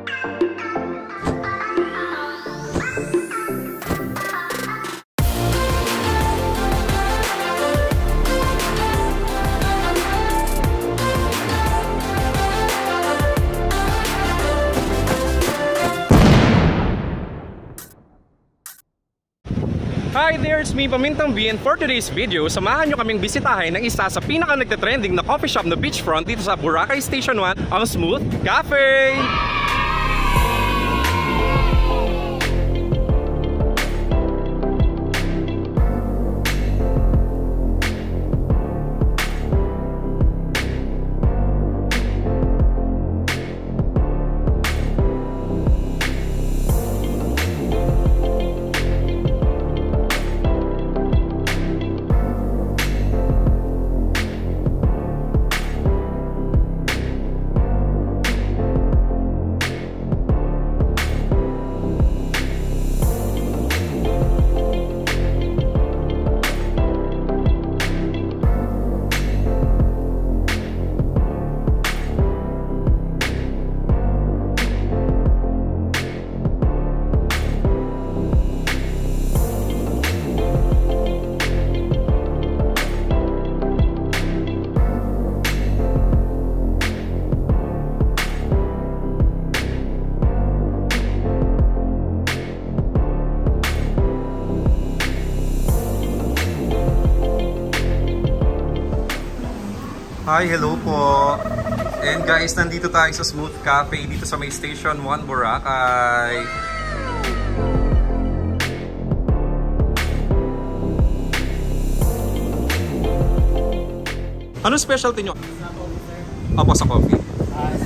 Hi there, it's me, Pamintang B, and for today's video, samahan nyo kaming bisitahin ng isa sa pinaka nagte-trending na coffee shop na beachfront dito sa Boracay Station 1, ang Smooth Cafe! Hi, hello po. And guys, nandito tayo sa Smooth Cafe dito sa may Station 1, Boracay. Anong specialty nyo? Opo, sa coffee.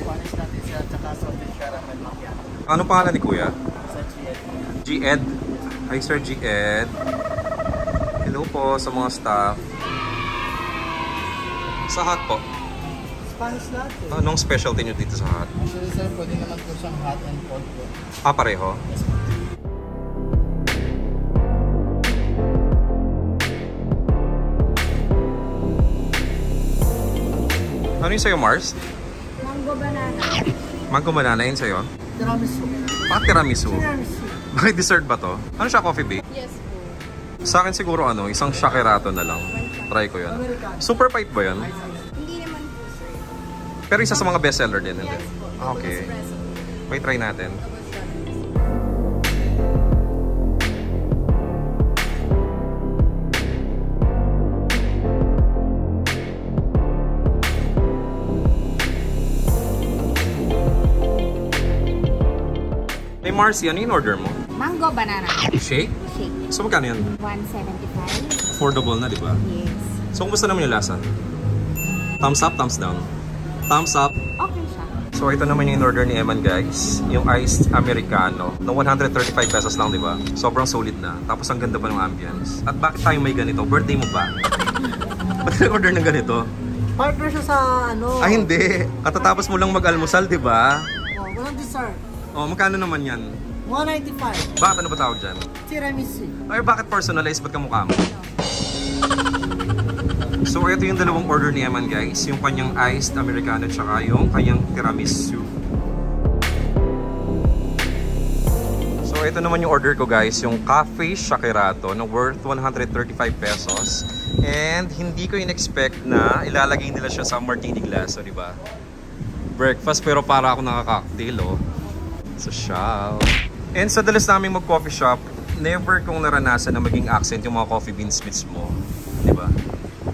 Spanish natin siya, tsaka salted caramel macchiato. Ano pangalan ni Kuya? Sa G-Ed. G-Ed. Hi Sir G-Ed. Hello po sa mga staff. Sa hot po. Spanish latte. Anong specialty nyo dito sa hot? Actually sir, pwede naman po siyang hot and cold po. Ah, pareho? Yes po. Ano yung sa'yo, Mars? Mango banana. Mango banana yun sa'yo? Tiramisu. Bakit tiramisu? Tiramisu. Bakit dessert ba to? Ano siya, coffee bake? Yes po. Sa akin siguro isang shakerato na lang. Try ko yun. Super pipe ba yun? Hindi naman po sir. Pero isa sa mga bestseller din. Hindi? Yes po. Ah, okay. Espresso. May try natin. Hey Marcy, ano yung order mo? Mango banana. Shake? Shake. So magkano yan? 175. Affordable na, di ba? Yes. So kumusta naman yung lasa? Thumbs up, thumbs down? Thumbs up. Okay siya. So ito naman yung in-order ni Eman guys. Yung iced americano. Na 135 pesos lang, di ba? Sobrang solid na. Tapos ang ganda pa ng ambience. At bakit tayo may ganito? Birthday mo ba? Ba't nag-order ng ganito? Partner siya sa ano? Ay hindi. Katatapos mo lang mag-almusal, di ba? Oh, walang dessert. Oh, magkano naman yan? 195. Bakit ano ba tawag dyan? Tiramisu. Ay, bakit personalized? Ba't kamukha mo? So, ito yung dalawang order ni Eman guys. Yung kanyang iced americano tsaka yung kanyang tiramisu. So, ito naman yung order ko guys. Yung cafe shakerato na worth 135 pesos. And hindi ko in-expect na ilalagay nila siya sa martini glass. So, diba? Breakfast pero para ako nakaka-cocktail, oh. So, shop. And sa dalas namin mag-coffee shop, never kong naranasan na maging accent yung mga coffee beans mismo. Diba?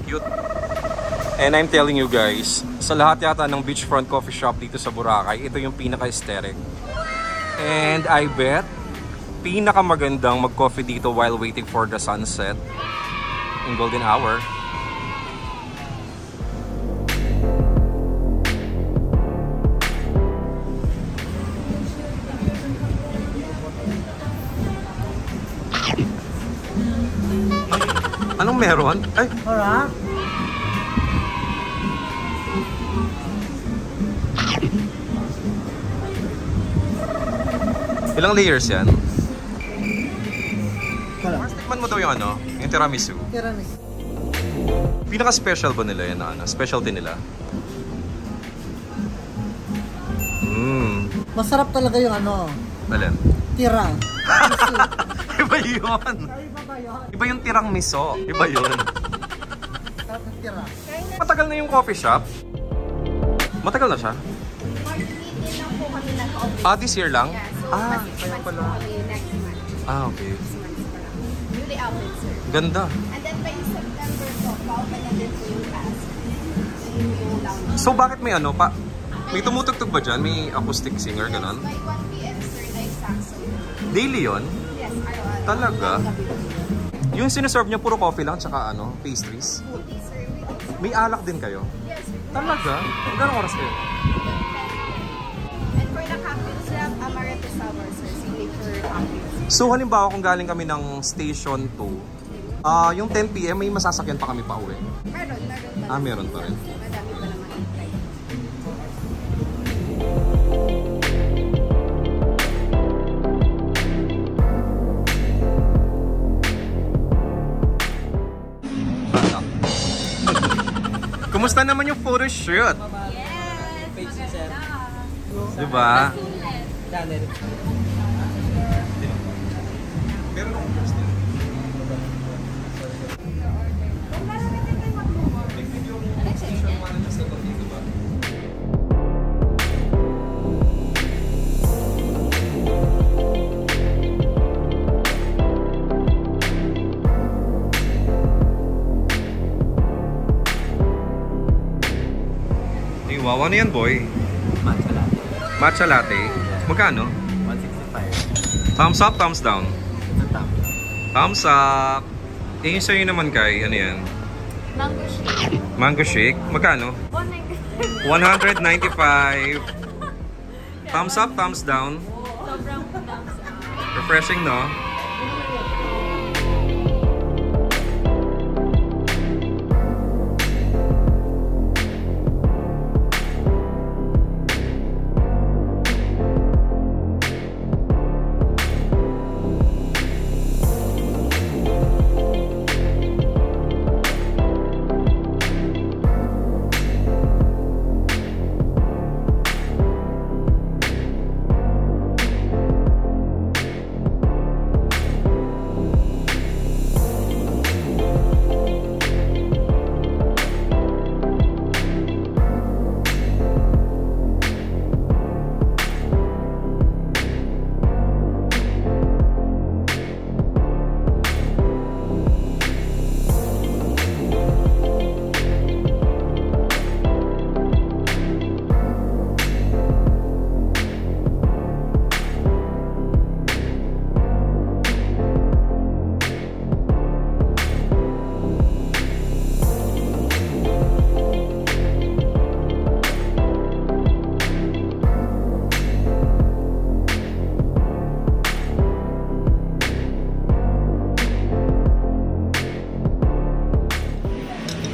Cute. And I'm telling you guys, sa lahat yata ng beachfront coffee shop dito sa Boracay, ito yung pinaka-aesthetic. And I bet, pinaka-magandang mag-coffee dito while waiting for the sunset in golden hour. Anong meron? Ay! Alright. Ilang layers yan? Wala. Mars, tikman mo daw yung yung tiramisu. Tiramisu. Pinaka-special ba nila yan? Specialty nila? Masarap talaga yung ano, Alin? tira. Iba yun. Iba ba yun? Iba yung tirang miso. Iba yun. Sarap ng tira. Matagal na yung coffee shop. Matagal na siya? Mag-meeting lang po kami nag-open. This year lang? Yeah, so Ah, mas kaya pala. kami next month. Okay. 6 months pa lang. Newly open, sir. Ganda. And then by September po, pa-open na din po yung class. Yung lounge. So bakit may ano pa? May tumutugtog ba dyan? May acoustic singer, ganon? By 1 p.m. sir, like saxo. Daily yon? Yes, araw-araw. Talaga? Yung sinaserve niya puro coffee lang, tsaka ano, pastries? Foodie, sir. We also, May alak din kayo? yes, sir. Talaga? Gano'ng oras kayo? And for the cocktails, we have amaretto sour, sir. Signature cocktails. So halimbawa kung galing kami ng station 2, yung 10 PM may masasakyan pa kami pa uwi. Meron pa. Meron pa rin. Madami pa naman yung flight. Kumusta naman yung photoshoot? Yes! Maganda! Diba? Dali. Wow, ano yan boy? Matcha latte. Matcha latte? Magkano? 165. Thumbs up, thumbs down? Tama. Thumbs up! Yung sa'yo naman kay, ano yan? Mango shake. Mango shake? Magkano? 195. Thumbs up, thumbs down? Sobrang thumbs up. Refreshing, no?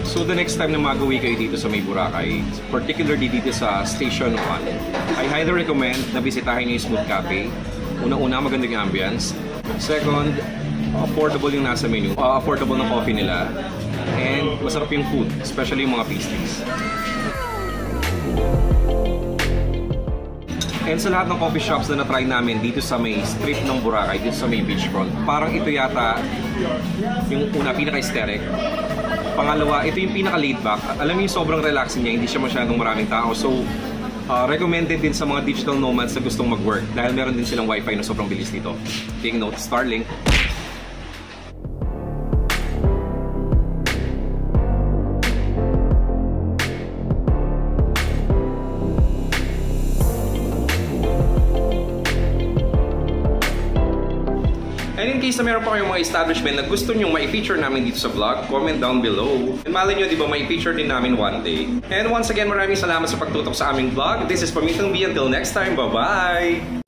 So the next time na mag-uwi kayo dito sa May Boracay, particularly dito sa Station 1, I highly recommend na bisitahin niyo yung Smooth Cafe. Una-una, maganda yung ambience. Second, affordable yung nasa menu. Affordable ng coffee nila. And masarap yung food, especially yung mga pastries. And sa lahat ng coffee shops na na-try namin dito sa may strip ng Boracay, dito sa may beachfront, parang ito yata yung una, pinaka-aesthetic. Pangalawa, ito yung pinaka-laid back. Alam mo yung sobrang relaxing niya, hindi siya masyadong maraming tao. So, recommended din sa mga digital nomads na gustong mag-work dahil meron din silang wifi na sobrang bilis dito. Take note, Starlink. And in case na meron pa kayong mga establishment na gusto nyo ma-feature namin dito sa vlog, comment down below. And malay nyo, di ba, ma-feature din namin one day. And once again, maraming salamat sa pagtutok sa aming vlog. This is Pamintang B. Until next time, bye-bye!